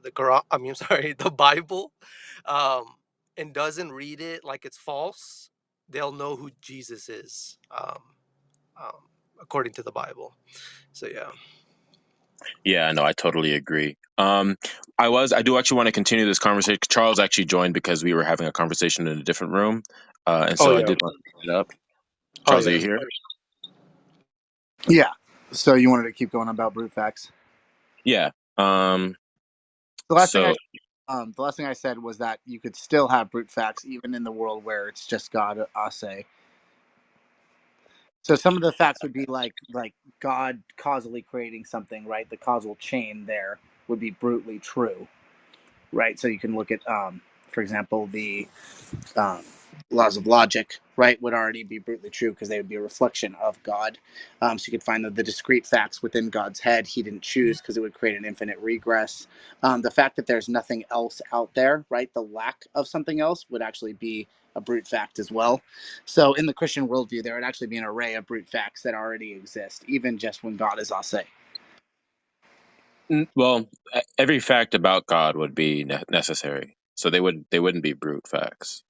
the Quran, I mean, sorry, the Bible, um, and doesn't read it like it's false, they'll know who Jesus is, um, according to the Bible. So yeah. Yeah, no, I totally agree. I do actually want to continue this conversation. Charles actually joined because we were having a conversation in a different room, and Oh so I yeah. did want to pick it up. Oh Charles, are yeah. you here? Yeah. So you wanted to keep going about brute facts. Yeah. The last thing So I said was that you could still have brute facts even in the world where it's just God say. So some of the facts would be like God causally creating something, right? The causal chain there would be brutally true, right? So you can look at, for example, the um, laws of logic, right, would already be brutally true because they would be a reflection of God. So you could find the discrete facts within God's head he didn't choose because it would create an infinite regress. The fact that there's nothing else out there, right, the lack of something else would actually be a brute fact as well. So in the Christian worldview, there would actually be an array of brute facts that already exist, even just when God is ase. well, every fact about God would be necessary. So they wouldn't be brute facts.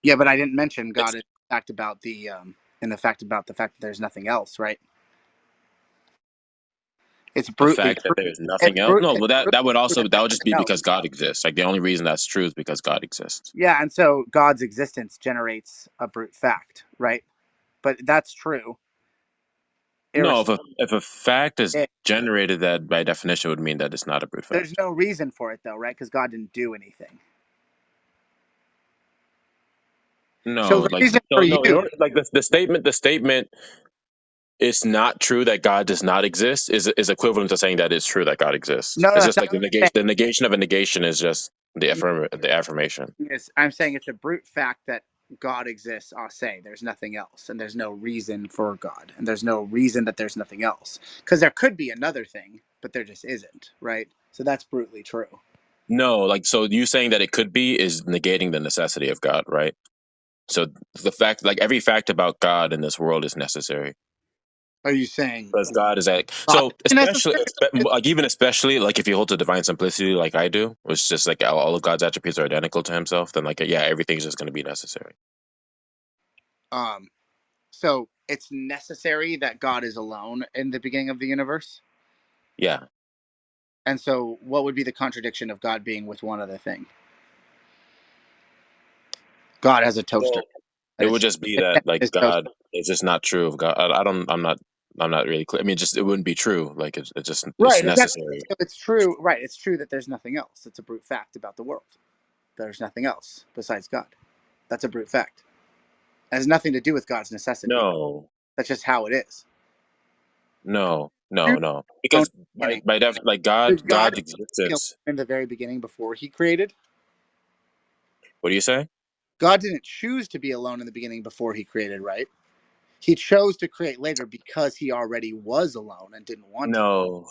Yeah, but I didn't mention God It's in the fact about the fact that there's nothing else, right? It's the brutally fact that true. there's nothing else. No, well, It's that would true also that that there's would just be nothing else. because God exists. Like the only reason that's true is because God exists. Yeah, and so God's existence generates a brute fact, right? But that's true. No, Irres- if a fact is it, generated, that by definition would mean that it's not a brute there's fact. no reason for it though, right? Because God didn't do anything. So No, the like reason for so you, no. In order, like the statement "it's not true that God does not exist" is equivalent to saying that it's true that God exists. no, It's that's just not like the what negation. The negation of a negation is just the affirmation. I'm saying it's a brute fact that God exists. I'll say there's nothing else, and there's no reason for God, and there's no reason that there's nothing else, because there could be another thing, but there just isn't, right? So that's brutally true. No, like so you saying that it could be is negating the necessity of God, right? So the fact, like every fact about God in this world is necessary Are you saying because God is like God so isn't especially necessary? like even especially like if you hold to divine simplicity like I do, which is just like all of God's attributes are identical to Himself, then like yeah, everything's just going to be necessary. Um, so it's necessary that God is alone in the beginning of the universe. Yeah. And so, what would be the contradiction of God being with one other thing? God has a toaster. Well, That it would is just be that like his toaster. God is just not true of God. I don't. I'm not really clear. I mean, just it wouldn't be true. Like it's just it's Right, exactly. necessary. So it's true. Right, it's true that there's nothing else. It's a brute fact about the world. There's nothing else besides God. That's a brute fact. It has nothing to do with God's necessity. No, That's just how it is. no. Alone Because in the beginning. like Did God God's be alone existence. in the very beginning before He created? What do you say? God didn't choose to be alone in the beginning before He created, right? He chose to create later because He already was alone and didn't want to. No,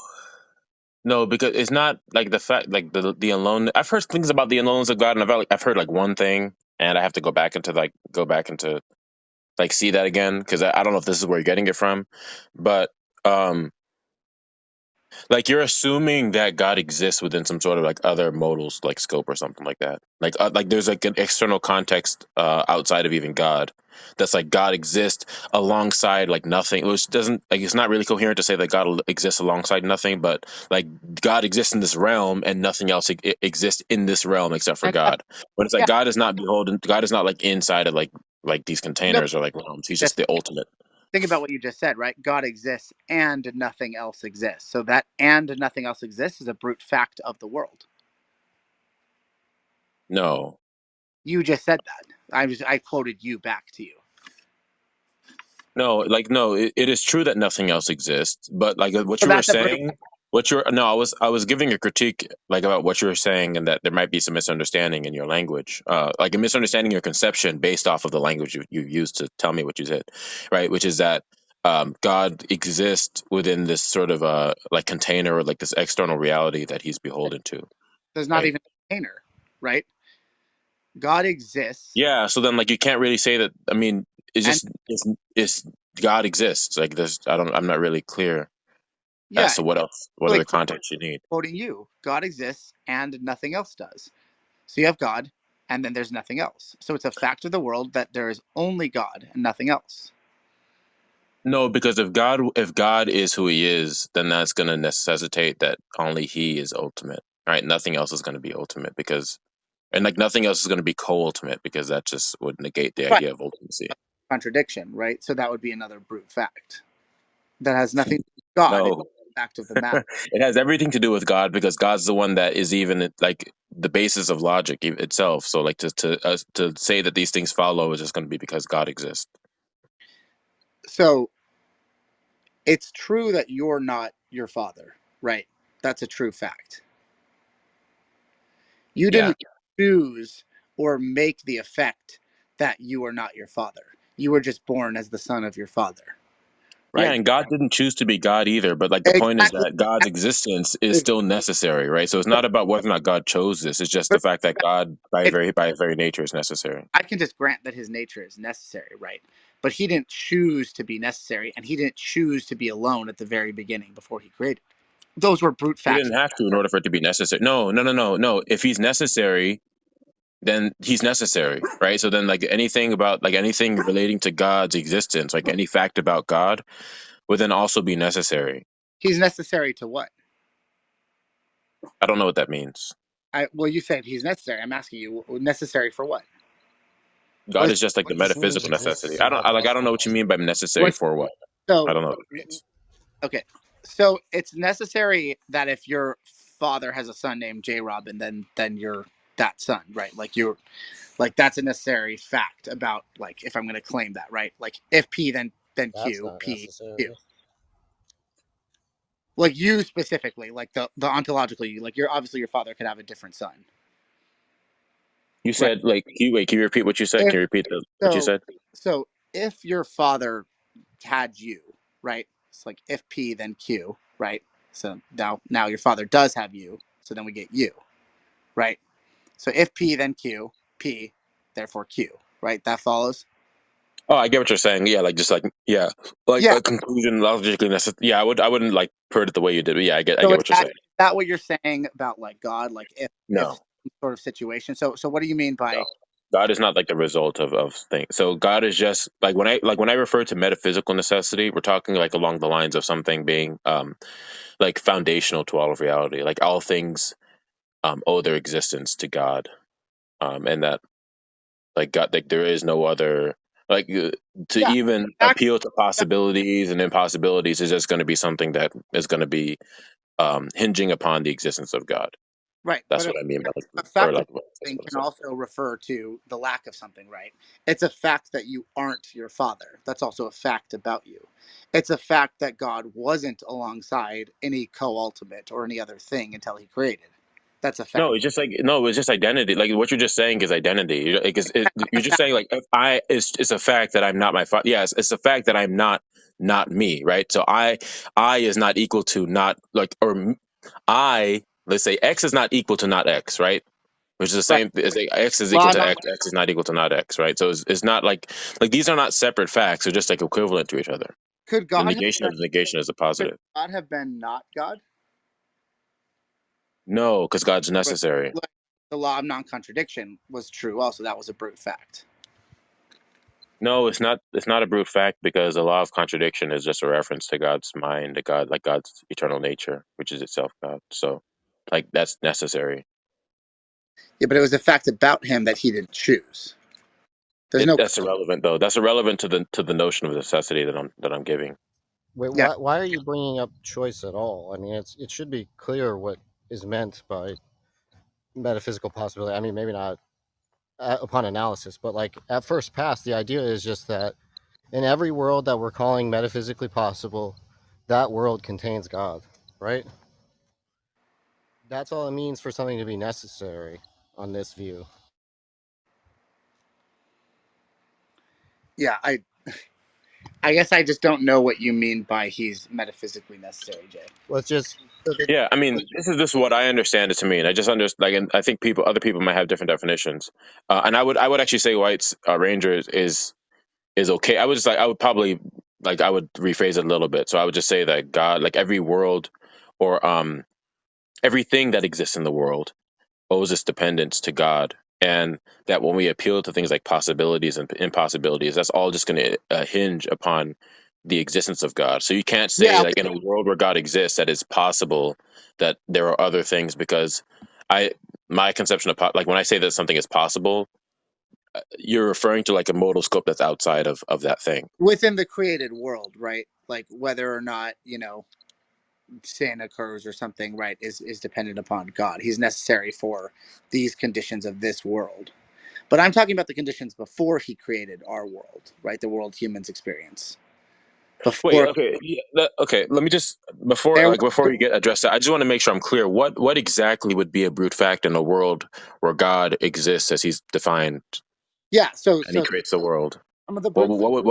no, because it's not like the fact like the alone. I've heard things about the aloneness of God, and I've heard like one thing, and I have to go back into like see that again because I don't know if this is where you're getting it from, but um like you're assuming that God exists within some sort of like other modals, like scope or something like that. Like there's like an external context outside of even God. That's like God exists alongside like nothing, which doesn't like it's not really coherent to say that God exists alongside nothing, but like God exists in this realm and nothing else exists in this realm except for And that's, God. But it's like yeah, God is not beholden. God is not like inside of like these no, containers or like realms. He's just just the ultimate. think about what you just said, right? God exists and nothing else exists. So that and nothing else exists is a brute fact of the world. No, You just said that. I quoted you back to you. no, like no, it is true that nothing else exists, but like what So you were that's a brute saying, what you're no, I was giving a critique like about what you were saying, and that there might be some misunderstanding in your language, like a misunderstanding your conception based off of the language you used to tell me what you said, right? Which is that God exists within this sort of like container or like this external reality that He's fact. beholden to, There's not right? even a container, right? God exists Yeah, so then like you can't really say that. I mean, and it's God exists. Like there's I'm not really clear. Yeah, So what else? What really other context you need? quoting you, God exists and nothing else does. So you have God, and then there's nothing else. So it's a fact of the world that there is only God and nothing else. No, because if God is who He is, then that's going to necessitate that only He is ultimate, right? Nothing else is going to be ultimate because, and like nothing else is going to be co-ultimate because that just would negate the Right. idea of ultimacy. Contradiction, right? So that would be another brute fact that has nothing to do with God. It's No, a fact of the matter. it has everything to do with God because God's the one that is even like the basis of logic itself. So like to say that these things follow is just going to be because God exists. So it's true that you're not your father, right? That's a true fact. You Yeah. didn't choose or make the effect that you are not your father. You were just born as the son of your father, Yeah, right? and God didn't choose to be God either, but like the point is Exactly. that God's existence is Exactly. still necessary, right? So it's not about whether or not God chose this. It's just the fact that God by his very nature is necessary. I can just grant that his nature is necessary, right? But he didn't choose to be necessary, and he didn't choose to be alone at the very beginning before he created. Those were brute He facts. didn't have to in order for it to be necessary. No, no, no, no, no. If he's necessary, then he's necessary, right? So then like anything relating to God's existence, like any fact about God would then also be necessary. He's necessary to what? I don't know what that means. Well, you said he's necessary. I'm asking you, necessary for what? God Was is just like the It just means metaphysical necessity. exists and has I don't know multiple what you mean by aspects. necessary was for what. I so don't know what it means. okay? So it's necessary that if your father has a son named JRobin, then you're that son, right? Like you're like that's a necessary fact about like if I'm going to claim that, right? Like if P then That's Q not P Q. necessary. Like you specifically, like the ontological you, like you're obviously your father could have a different son, You right? said like can you repeat what you said? If Can you repeat what you so, said? so if your father had you, right? It's like if P then Q, right? So now your father does have you, so then we get you, right? So if P then Q, P, therefore Q, right? That follows. Oh, I get what you're saying. Yeah, like just like yeah, like Yeah. a conclusion logically necessary. Yeah, I wouldn't like put it the way you did. But yeah, I So get is what you're saying. that what you're saying about like God, like if No, some sort of situation? So what do you mean no. by God is not like the result of things. So God is just like when I refer to metaphysical necessity, we're talking like along the lines of something being like foundational to all of reality. Like all things owe their existence to God. And that like God like there is no other like to yeah? even Fact, appeal to possibilities and impossibilities is just going to be something that is going to be hinging upon the existence of God. right, That's but what I mean by a like or fact of like what something can necessity. also refer to the lack of something, right? It's a fact that you aren't your father. That's also a fact about you. It's a fact that God wasn't alongside any co-ultimate or any other thing until he created. That's a fact. No, it's just like no, it's just identity. Like what you're just saying is identity. Like, A you're just fact, saying like if it's a fact that I'm not my father. Yes, it's a fact that I'm not me, right? So I is not equal to not like I let's say X is not equal to not X, right? Which is the right? same as like, X is equal Law to not X. X is not equal to not X, right? So it's not like these are not separate facts. They're just like equivalent to each other. could The God have negation been, of the negation is a could positive. God have been not God? No, because God's But necessary. like, the law of non-contradiction was true. Also, that was a brute fact. No, it's not. It's not a brute fact because the law of contradiction is just a reference to God's mind, to God, like God's eternal nature, which is itself God. So, like that's necessary. Yeah, but it was a fact about him that he didn't choose. There's no. That's irrelevant though. That's irrelevant to the notion of necessity that I'm giving. Wait, Yeah, why are you bringing up choice at all? I mean, it should be clear what is meant by metaphysical possibility. I mean, maybe not upon analysis, but like at first pass, the idea is just that in every world that we're calling metaphysically possible, that world contains God, right? That's all it means for something to be necessary on this view. yeah. I guess I just don't know what you mean by he's metaphysically necessary, Jay. Well, it's just Yeah, I mean, this is just what I understand it to mean. I just understand, like, and I think other people might have different definitions. And I would actually say White's Ranger is okay. I would probably like I would rephrase it a little bit. So I would just say that God, like every world or everything that exists in the world owes its dependence to God, and that when we appeal to things like possibilities and impossibilities, that's all just going to hinge upon the existence of God. So you can't say Yeah, like in a world where God exists that it's possible that there are other things, because I my conception of like when I say that something is possible, you're referring to like a modal scope that's outside of that thing. within the created world, right? Like whether or not sin occurs or something, right, is dependent upon God. He's necessary for these conditions of this world. But I'm talking about the conditions before he created our world, right? The world humans experience. Wait, Before okay, yeah, okay. Let me just there was before you get addressed that, I just want to make sure I'm clear. What exactly would be a brute fact in a world where God exists as He's defined yeah, so and He so creates the world? some of the What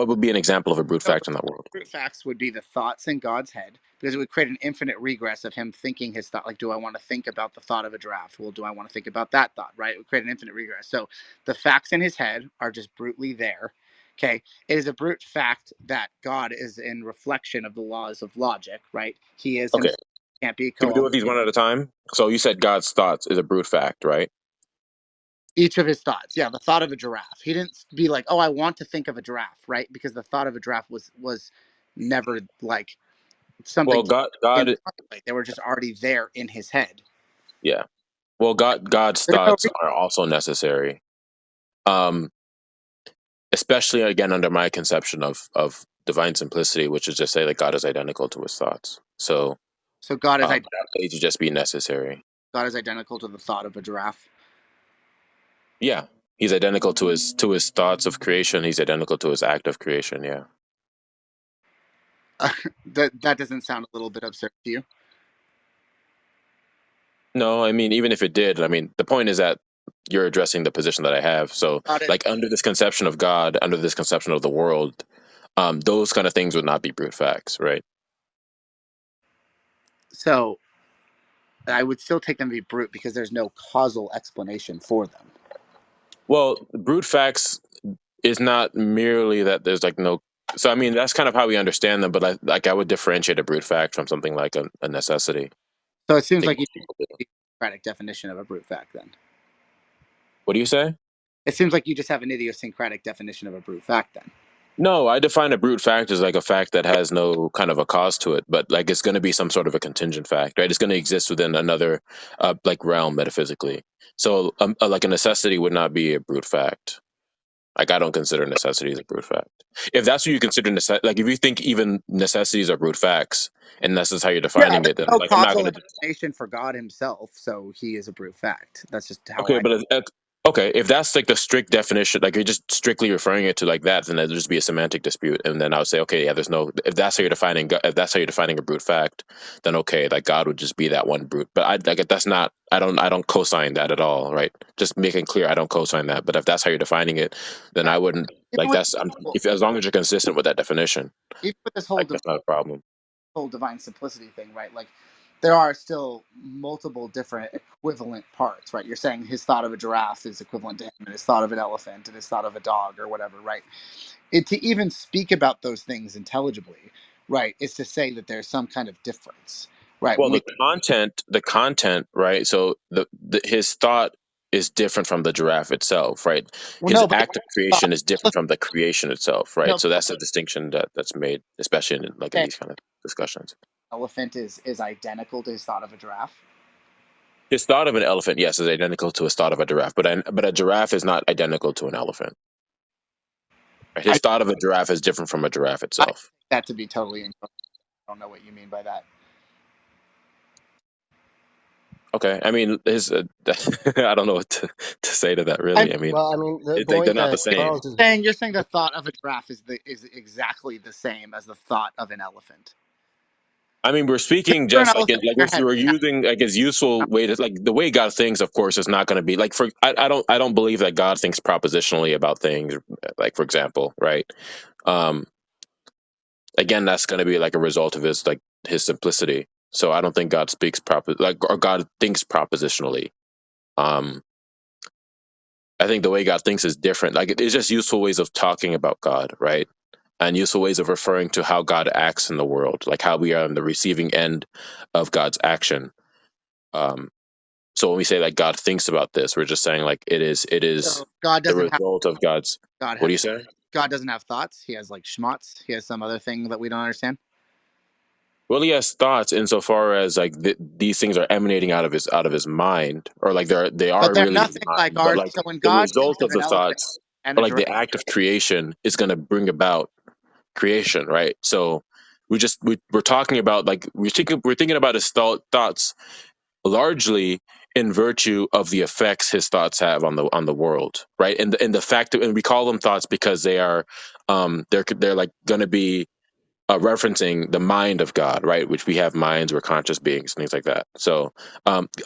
would be an example of a brute so fact in that world? brute facts would be the thoughts in God's head, because it would create an infinite regress of him thinking his thought. Like, do I want to think about the thought of a draft? Well, do I want to think about that thought? Right? It would create an infinite regress. So the facts in his head are just brutally there. Okay. It is a brute fact that God is in reflection of the laws of logic, right? He is Okay, himself, can't be can we co do these one at a time? So you said God's thoughts is a brute fact, right? each of his thoughts. Yeah, the thought of a giraffe. He didn't be like, "Oh, I want to think of a giraffe," right? Because the thought of a giraffe was never like Well, something God, in they were just already there in his head. yeah. Well, God's There's no thoughts are also necessary. Um, Especially again under my conception of divine simplicity, which is just say that God is identical to His thoughts. So so that needs to just be necessary. God is identical to the thought of a giraffe. Yeah, He's identical to his thoughts of creation. He's identical to His act of creation. Yeah. That doesn't sound a little bit absurd to you? No, I mean even if it did, I mean the point is that you're addressing the position that I have. So God is, like under this conception of God, under this conception of the world, those kind of things would not be brute facts, right? so I would still take them to be brute because there's no causal explanation for them. Well, brute facts is not merely that there's like no. So I mean that's kind of how we understand them, but I would differentiate a brute fact from something like a necessity. So it I seems think like you most people do. have a idiosyncratic definition of a brute fact. Then What do you say? it seems like you just have an idiosyncratic definition of a brute fact. Then No, I define a brute fact as like a fact that has no kind of a cause to it, but like it's going to be some sort of a contingent fact, right? It's going to exist within another like realm metaphysically. So like a necessity would not be a brute fact. Like I don't consider necessities a brute fact. If that's what you consider like if you think even necessities are brute facts, and this is how you're yeah, defining there's it, then no like I'm not causal going to. explanation for God Himself, so He is a brute fact. That's just how Okay, I. but okay, if that's like the strict definition, like you're just strictly referring it to like that, then there'd just be a semantic dispute, and then I would say, okay, yeah, there's no. If that's how you're defining, if that's how you're defining a brute fact, then okay, like God would just be that one brute. But I like that's not. I don't co-sign that at all, right? Just making clear, I don't co-sign that. But if that's how you're defining it, then Yeah, I wouldn't even like with that's. well, If as long as you're consistent with that definition, even with this like that's not a problem. whole divine simplicity thing, right? Like there are still multiple different equivalent parts, right? You're saying his thought of a giraffe is equivalent to him, and his thought of an elephant, and his thought of a dog, or whatever, right? To even speak about those things intelligibly, right, is to say that there's some kind of difference, right? Well, the content, right? So his thought is different from the giraffe itself, right? Well, His no, but act of creation is different from the creation itself, right? no, So that's a distinction that's made, especially in like in okay, these kind of discussions. elephant is identical to his thought of a giraffe. His thought of an elephant, yes, is identical to his thought of a giraffe, but a giraffe is not identical to an elephant. Right? I His thought of a giraffe is different from a giraffe I take itself. that to be totally incorrect. I don't know what you mean by that. Okay, I mean, his I don't know what to say to that. I'm Really, I mean, Well, I mean, the it's like they're point not the that same. Charles is you're saying the thought of a giraffe is exactly the same as the thought of an elephant. I mean, we're speaking Picture an just like elephant like in your head we're right now. using like his useful way to like the way God thinks. Of course, is not going to be like for I don't believe that God thinks propositionally about things. Like for example, right? Um, Again, that's going to be like a result of his simplicity. So I don't think God speaks like or God thinks propositionally. Um, I think the way God thinks is different. Like it's just useful ways of talking about God, right? and useful ways of referring to how God acts in the world, like how we are on the receiving end of God's action. Um, so when we say that God thinks about this, we're just saying like it is So God the doesn't have result of God's. God What do have you say? God doesn't have thoughts. He has like schmutz. He has some other thing that we don't understand. Well, he has thoughts insofar as like these things are emanating out of his mind, or like they But are they're really his nothing like mind. But ours. like So when the God thinks result of of an the elephant thoughts, and or a like giraffe, the act of creation, is going to bring about creation, right? So we're talking about like we're thinking about his thoughts largely in virtue of the effects his thoughts have on the world, right? And the fact that, and we call them thoughts because they are they're like going to be referencing the mind of God, right? Which we have minds, we're conscious beings, things like that. So,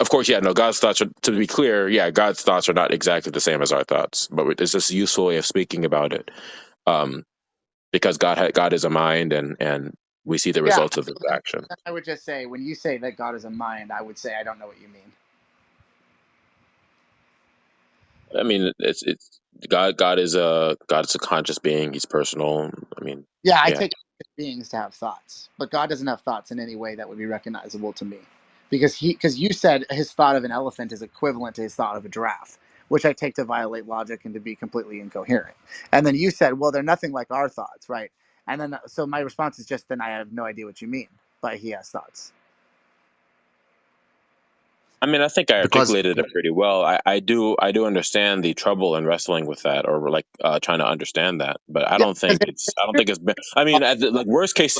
of course, yeah, no, God's thoughts are, to be clear, yeah, God's thoughts are not exactly the same as our thoughts, but it's just a useful way of speaking about it, um, because God is a mind, and we see the yeah. results of So his then action. I would just say when you say that God is a mind, I would say I don't know what you mean. I mean, it's God is a conscious being. He's personal. I mean, Yeah, I yeah. take beings to have thoughts, but God doesn't have thoughts in any way that would be recognizable to me, because you said his thought of an elephant is equivalent to his thought of a giraffe, which I take to violate logic and to be completely incoherent. And then you said, well, they're nothing like our thoughts, right? And then so my response is just then I have no idea what you mean, but he has thoughts. I mean, I think I Because articulated it pretty well. I do understand the trouble in wrestling with that, or like trying to understand that. But Yeah, because I don't think it's been. I mean, at the, like worst case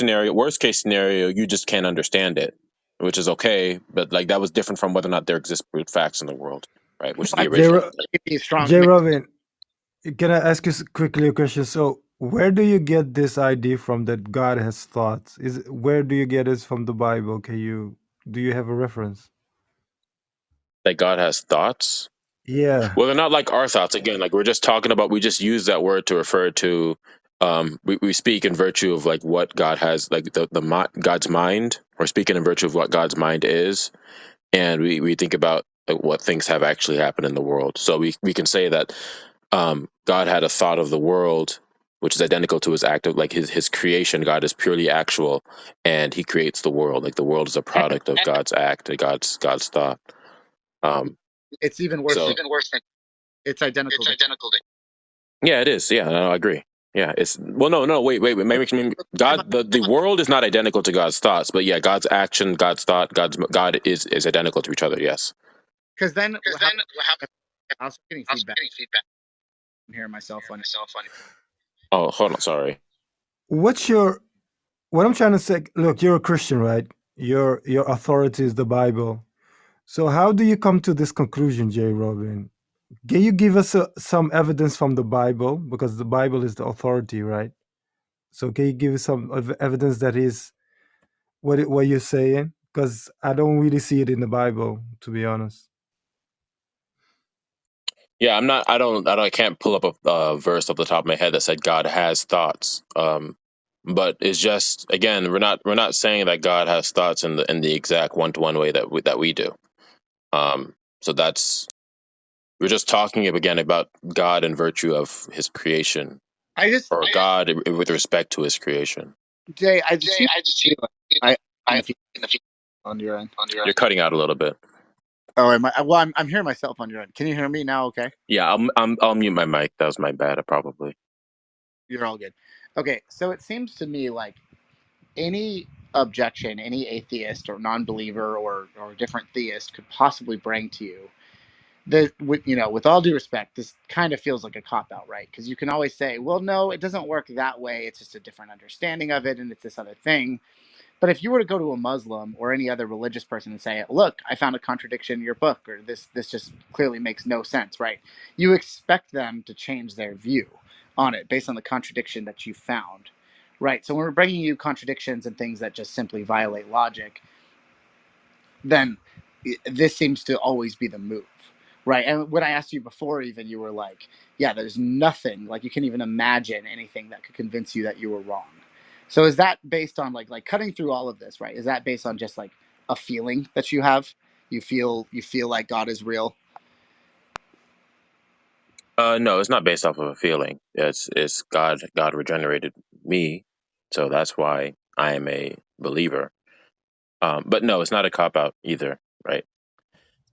scenario, you just can't understand it, which is okay. But like that was different from whether or not there exist brute facts in the world, right? Which is I the think original. maybe strong. J. Robin, can I ask you quickly a question? So, where do you get this idea from that God has thoughts? Where do you get this from the Bible? Do you have a reference? That God has thoughts. Yeah. Well, they're not like our thoughts. Again, like we're just talking about. We just use that word to refer to. We speak in virtue of like what God has, like God's mind. We're speaking in virtue of what God's mind is, and we think about like, what things have actually happened in the world. So we can say that God had a thought of the world, which is identical to his act of like his creation. God is purely actual, and He creates the world. Like the world is a product of God's act, and God's thought. Um, It's even worse so than it's identical to. yeah, it is. Yeah, no, I agree. Yeah, it's well, no, wait. Maybe God, the world is not identical to God's thoughts, but yeah, God's action, God's thought, God is identical to each other. Yes. Because then how I'm also getting feedback. I'm hearing myself on. Oh, hold on. Sorry. What's your what I'm trying to say? Look, you're a Christian, right? Your authority is the Bible. So how do you come to this conclusion, J. Robin? Can you give us some evidence from the Bible, because the Bible is the authority, right? So can you give us some evidence that is what you're saying? Because I don't really see it in the Bible, to be honest. Yeah, I'm not. I can't pull up a verse off the top of my head that said God has thoughts. But it's just again, we're not saying that God has thoughts in the exact one to one way that we do. So that's we're just talking again about God in virtue of His creation, I just or God with respect to His creation. Jay, I just see. I in the feedback on your end. You're cutting out a little bit. Oh, am I? Well, I'm hearing myself on your end. Can you hear me now? Okay, Yeah, I'll mute my mic. That was my bad, probably. you're all good. Okay, so it seems to me like any objection any atheist or non-believer or different theist could possibly bring to you, the with all due respect, this kind of feels like a cop out, right? Because you can always say, well, no, it doesn't work that way, it's just a different understanding of it and it's this other thing. But if you were to go to a Muslim or any other religious person and say, look, I found a contradiction in your book, or this just clearly makes no sense, right? You expect them to change their view on it based on the contradiction that you found, right? So when we're bringing you contradictions and things that just simply violate logic, then this seems to always be the move, right? And when I asked you before, even, you were like, yeah, there's nothing, like you can't even imagine anything that could convince you that you were wrong. So is that based on like cutting through all of this, right? Is that based on just like a feeling that you have? You feel like God is real? No, it's not based off of a feeling. It's God regenerated me, so that's why I am a believer. But no, it's not a cop out either, right?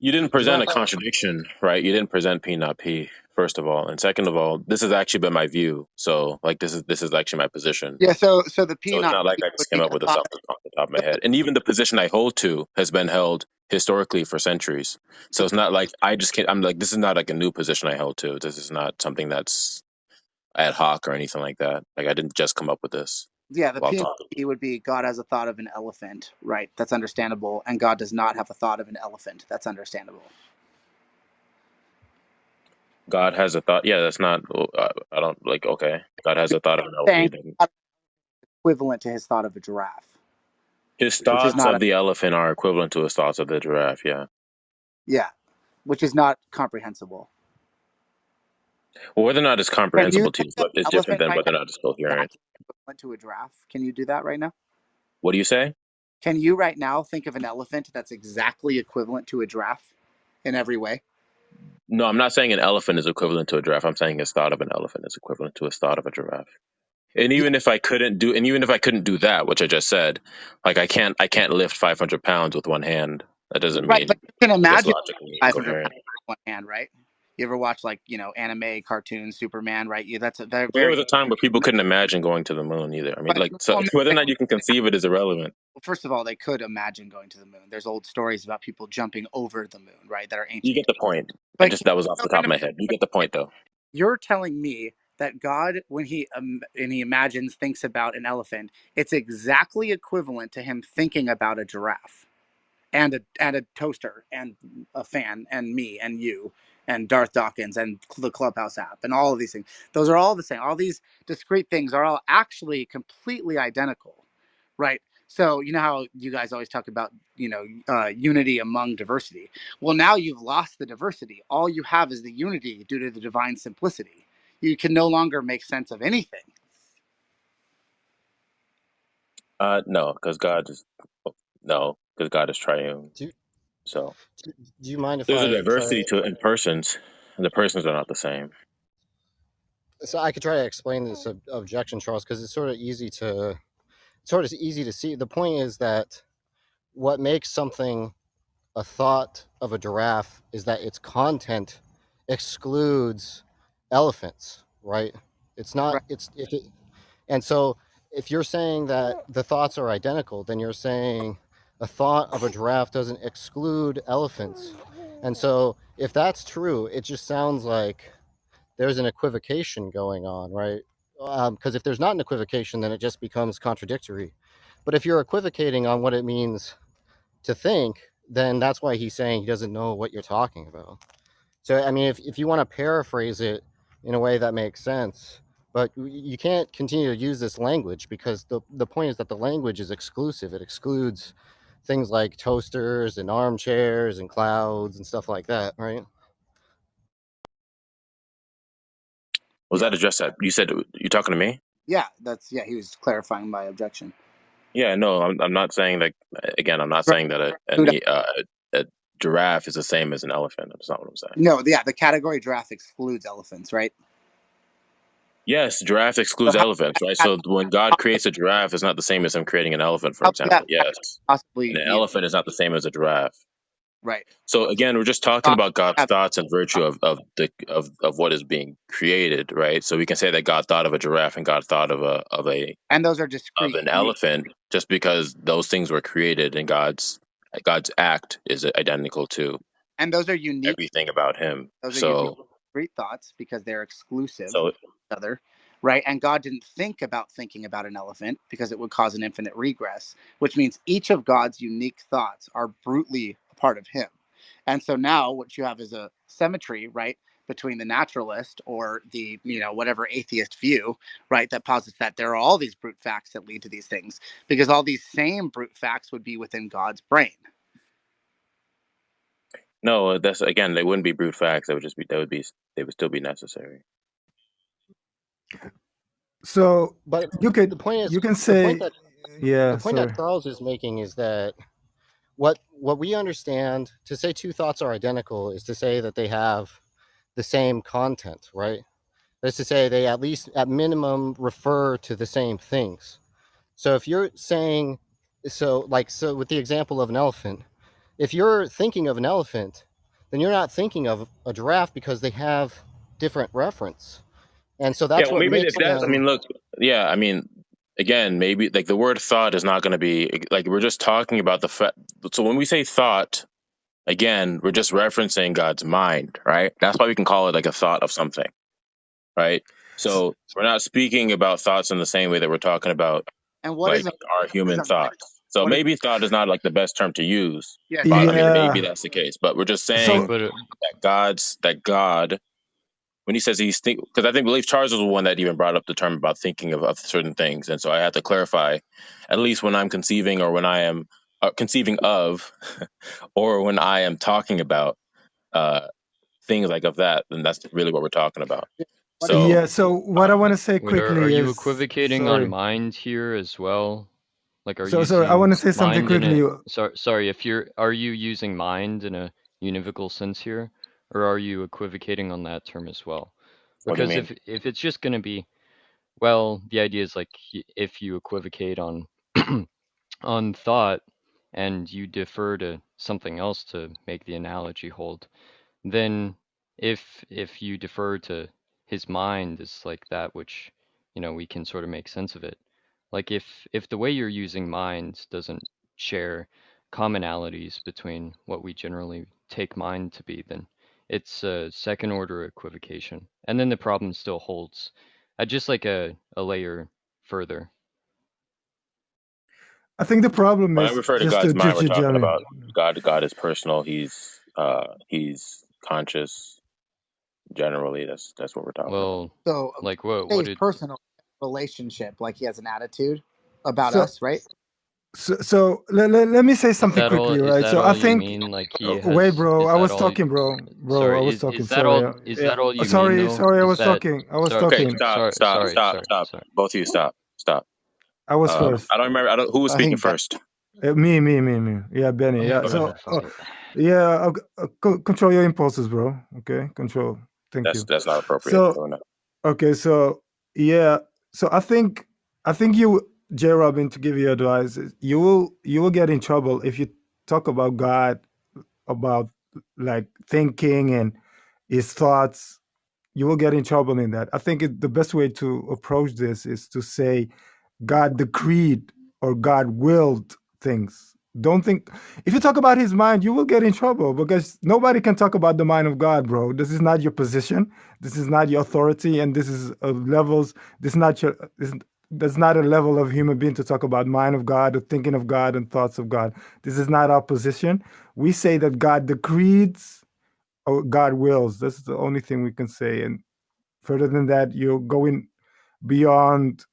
You didn't Do you present mind? a contradiction, right? You didn't present P not P, first of all, and second of all, this has actually been my view. So like this is actually my position. Yeah. So the P So it's not not like P I would just came be up a with this thought. off the top of my head. And even the position I hold to has been held historically for centuries. So it's not like I just can't. I'm like this is not like a new position I held to. This is not something that's ad hoc or anything like that. Like I didn't just come up with this Yeah, the while P not talking. P would be God has a thought of an elephant, right? That's understandable, and God does not have a thought of an elephant. That's understandable. God has a thought. Yeah, that's not. I don't like. Okay, God has a thought of an Saying elephant. equivalent to his thought of a giraffe, His which is thoughts not of a the elephant are equivalent to his thoughts of the giraffe. Yeah. yeah, which is not comprehensible. Well, whether or not it's Can you comprehensible to think you of is an different elephant than right whether now or not it's coherent. exactly equivalent to a giraffe? Can you do that right now? What do you say? Can you right now think of an elephant that's exactly equivalent to a giraffe in every way? No, I'm not saying an elephant is equivalent to a giraffe. I'm saying his thought of an elephant is equivalent to his thought of a giraffe. And Yeah, even if I couldn't do that, which I just said, like I can't lift 500 pounds with one hand. That doesn't right. But mean you can it's imagine logically 500 incoherent. pounds in one hand, right? You ever watch like anime cartoons, Superman, right? You that's a very There was very a time where people couldn't imagine going to the moon either. I mean, right. like, so Well, no, whether or not you can conceive it is irrelevant. well, first of all, they could imagine going to the moon. There's old stories about people jumping over the moon, right? That are You ancient. get the point. But That was off no, the no, top no. of my head. You But get the point, though. you're telling me that God, when he imagines, thinks about an elephant, it's exactly equivalent to him thinking about a giraffe and a toaster and a fan and me and you and Darth Dawkins and the Clubhouse app and all of these things. Those are all the same. All these discrete things are all actually completely identical, right? So you know how you guys always talk about unity among diversity. Well, now you've lost the diversity. All you have is the unity due to the divine simplicity. You can no longer make sense of anything. No, because God is no, because God is triune. Do, So do you mind if there's a I try diversity to? to it in persons, and the persons are not the same. So I could try to explain this objection, Charles, because it's sort of easy to see. The point is that what makes something a thought of a giraffe is that its content excludes elephants, right? It's not. Right. It's if it, and so if you're saying that the thoughts are identical, then you're saying a thought of a giraffe doesn't exclude elephants. And so if that's true, it just sounds like there's an equivocation going on, right? Because if there's not an equivocation, then it just becomes contradictory. But if you're equivocating on what it means to think, then that's why he's saying he doesn't know what you're talking about. So, I mean, if you want to paraphrase it in a way that makes sense, but you can't continue to use this language because the point is that the language is exclusive. It excludes things like toasters and armchairs and clouds and stuff like that, right? Was Yeah. that addressed? That you said you're talking to me? Yeah. That's yeah. He was clarifying my objection. Yeah, no, I'm not saying that. Again, I'm not Right. saying that a giraffe is the same as an elephant. That's not what I'm saying. No, yeah, the category giraffe excludes elephants, right? Yes, giraffe So excludes elephants, right? So when God creates a giraffe, it's not the same as him creating an elephant, for how could that example. Yes, possibly and an be elephant is not the same as a giraffe. right? So again, we're just talking God about God's have- thoughts and virtue of what is being created, right? So we can say that God thought of a giraffe and God thought and those are of discrete, an unique, elephant just because those things were created and God's act is identical to and those are unique. everything about him. Those are unique, So discrete thoughts because they're exclusive so to each other, right? And God didn't think about thinking about an elephant because it would cause an infinite regress, which means each of God's unique thoughts are brutally a part of Him. And so now what you have is a symmetry, right? Between the naturalist or the whatever atheist view, right, that posits that there are all these brute facts that lead to these things, because all these same brute facts would be within God's brain. no, that's again, they wouldn't be brute facts. They would still be necessary. So But you the could point is you can the point say, that yeah, the point that sorry. Charles is making is that what we understand to say two thoughts are identical is to say that they have the same content, right? That's to say, they at least, at minimum, refer to the same things. So if you're saying, so with the example of an elephant, if you're thinking of an elephant, then you're not thinking of a giraffe because they have different reference. And so Yeah, that's well, what maybe if makes that, I them. mean, look, yeah, I mean, again, maybe like the word thought is not going to be like we're just talking about the fact. So when we say thought, again, we're just referencing God's mind, right? That's why we can call it like a thought of something, right? S- So we're not speaking about thoughts in the same way that we're talking about And what like is a our human mind? thoughts. So What is maybe thought is not like the best term to use, yeah, but I J-Rob. mean, maybe yeah. that's the case. But we're just saying So But that God, when he says he's think, because believe Charles was the one that even brought up the term about thinking of certain things, and so I had to clarify, at least when I'm conceiving or when I am conceiving of, or when I am talking about uh, things like of that, then that's really what we're talking about. What is So yeah. So what I uh, want to say wait, are quickly you is equivocating on sorry. mind here as well? Like, are So you sorry. I want seeing to say something mind in a quickly. sorry, if you're are you using mind in a univocal sense here, or are you equivocating on that term as well? what do you Because mean? if it's just going to be, well, the idea is like if you equivocate on on thought and you defer to something else to make the analogy hold, then if you defer to his mind as like that which, we can sort of make sense of it. Like if the way you're using mind doesn't share commonalities between what we generally take mind to be, then it's a second order equivocation. And then the problem still holds at just like a layer further. I think the problem When I is refer to just God's mind, just we're to talking jump in. about God. God is personal. He's conscious. Generally, that's what we're talking about. Well, so like say what he's it personal relationship, like he has an attitude about So us, right? let me say something quickly, is right? that So I all you think, mean? Like he wait, has, bro. is I that was all? talking, bro. Bro, I Sorry, was talking. is that Sorry. all? Is Yeah. that all you mean Sorry. though? Sorry. I Is was that talking. I was sorry, Okay, talking. stop, sorry, stop, sorry, stop, sorry, stop. sorry. Both of you, stop, stop. I was first. I don't remember. Who was I speaking think Ben, first. Me. Yeah, Benny. Okay, Yeah. Go ahead. okay, So, fuck it. yeah, control your impulses, bro. Okay, control. Thank you. That's not appropriate. So, So no. okay, so yeah, so I think you, J. Robin, to give you advice, you will get in trouble if you talk about God, about like thinking and his thoughts. You will get in trouble in that. I think the best way to approach this is to say God decreed or God willed things. Don't think, if you talk about his mind, you will get in trouble because nobody can talk about the mind of God, bro. This is not your position. This is not your authority. And this is levels, this is not your, that's not a level of human being to talk about mind of God or thinking of God and thoughts of God. This is not our position. We say that God decrees or God wills. That's the only thing we can say. And further than that, you're going beyond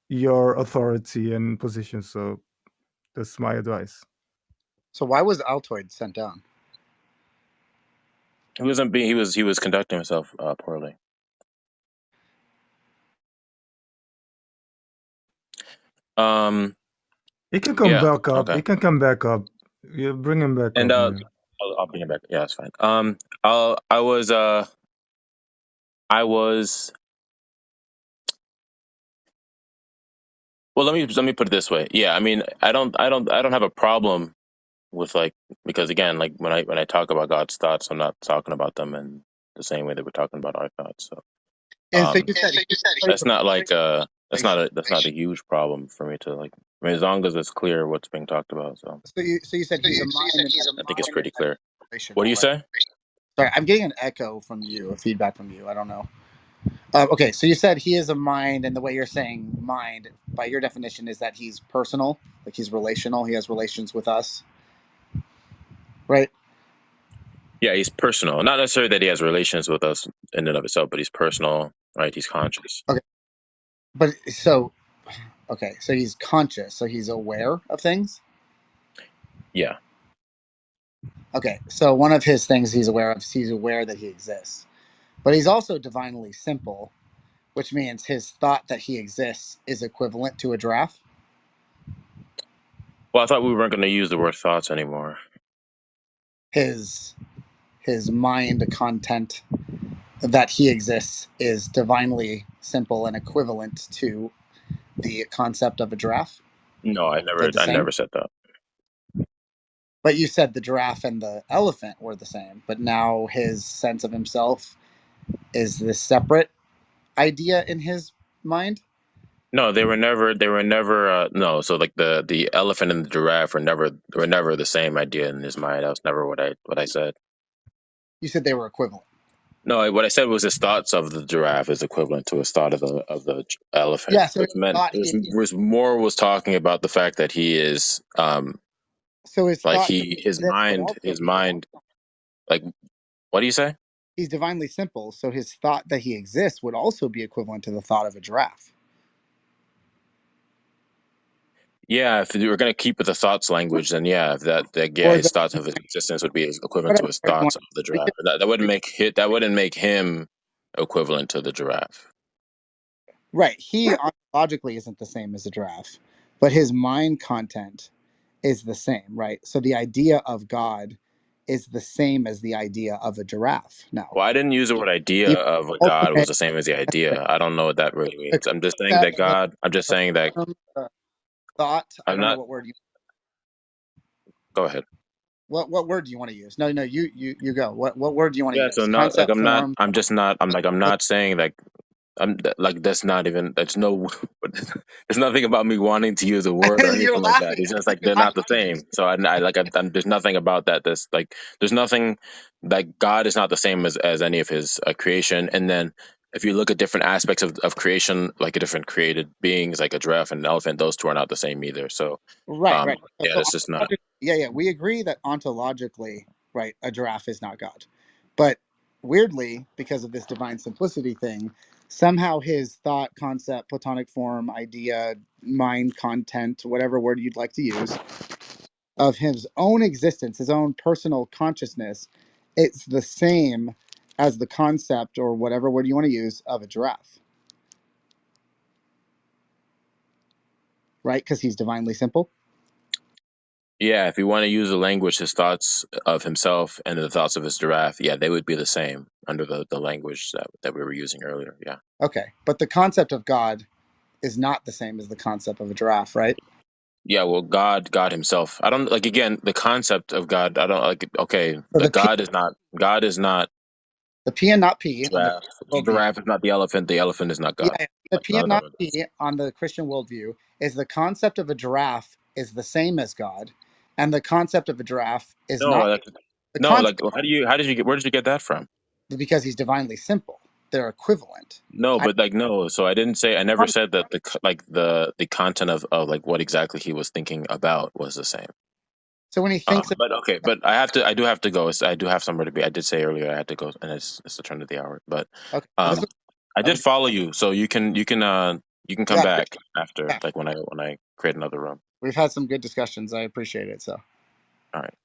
your authority and position. So that's my advice. so why was Altoid sent down? He wasn't being. He was conducting himself poorly. He can come Yeah. back up. Okay. He can come back up. You bring him back And up, man. I'll bring it back. Yeah, that's fine. I was. Well, let me put it this way. Yeah, I mean, I don't have a problem with like, because again, like when I talk about God's thoughts, I'm not talking about them in the same way that we're talking about our thoughts. So And so um, you said that's not a huge problem for me to like. I mean, as long as it's clear what's being talked about. So so you said he's a mind and I think it's pretty clear. What do relational, you right? say? Sorry, I'm getting an echo from you, a feedback from you. I don't know. Okay, so you said he is a mind, and the way you're saying mind, by your definition, is that he's personal, like he's relational. He has relations with us, right? Yeah, he's personal. Not necessarily that he has relations with us in and of itself, but he's personal, right? He's conscious. Okay, so he's conscious, so he's aware of things. Yeah. Okay, so one of his things he's aware of, he's aware that he exists, but he's also divinely simple, which means his thought that he exists is equivalent to a giraffe. Well, I thought we weren't going to use the word thoughts anymore. His mind content. that he exists is divinely simple and equivalent to the concept of a giraffe? No, They're the I same. never said that. But you said the giraffe and the elephant were the same, but now his sense of himself is this separate idea in his mind? No, they were never. They were never. No, so like the elephant and the giraffe were never the same idea in his mind. That was never what I said. You said they were equivalent. No, what I said was his thoughts of the giraffe is equivalent to his thought of the elephant, Yeah, so his which meant thought he was talking about the fact that he is so his like thought he he exists would also his be equivalent. mind like what do you say? He's divinely simple, so his thought that he exists would also be equivalent to the thought of a giraffe. Yeah, if you were going to keep with the thoughts language, then yeah, if Or his the thoughts of his existence would be equivalent to whatever his word you want. thoughts of the We giraffe. could, That wouldn't make him equivalent to the giraffe. right. He ontologically isn't the same as a giraffe, but his mind content is the same, right? So the idea of God is the same as the idea of a giraffe. Now, Well, I didn't use the word idea even of a the God was ultimate, the same as the idea. I don't know what that really the means. I'm just saying that concept, God. I'm just the saying that form, the thought. I I'm don't know not. what word you. Go ahead. What word do you want to use? No, you go. What word do you want to Yeah. So use? no, like Concept, form. I'm just not. I'm not saying that like that's not even that's no there's nothing about me wanting to use a word or You're anything like that. laughing. It's just like You're they're not laughing the because same. So I'm there's nothing about that. There's nothing like God is not the same as any of his creation. And then if you look at different aspects of creation, like a different created beings, like a giraffe and an elephant, those two are not the same either. So right. yeah, So it's just not. yeah, we agree that ontologically, right, a giraffe is not God. But weirdly, because of this divine simplicity thing, somehow his thought, concept, platonic form, idea, mind, content, whatever word you'd like to use, of his own existence, his own personal consciousness, it's the same as the concept or whatever word you want to use of a giraffe, right? Because he's divinely simple. Yeah, if you want to use the language, his thoughts of himself and the thoughts of his giraffe, yeah, they would be the same under the language that we were using earlier. Yeah. Okay. But the concept of God is not the same as the concept of a giraffe, right? Yeah, well, God Himself. I don't like again the concept of God. I don't like. Okay, So the God is not the P and not P on the giraffe. worldview. Giraffe is not the elephant. The elephant is not God. Yeah, the Like P none and of them not are. P on the Christian worldview is the concept of a giraffe is the same as God, and the concept of a giraffe is No, not like the no, concept like how did you get where did you get that from? because he's divinely simple. They're equivalent. No, I, but like no. So I never said that the content of like what exactly he was thinking about was the same. so when he thinks of But okay, but I do have to go. I do have somewhere to be. I did say earlier I had to go, and it's the turn of the hour. But okay, well, this um, was I that did was follow you, so you can come yeah, back after yeah. like when I create another room. We've had some good discussions. I appreciate it. So. All right.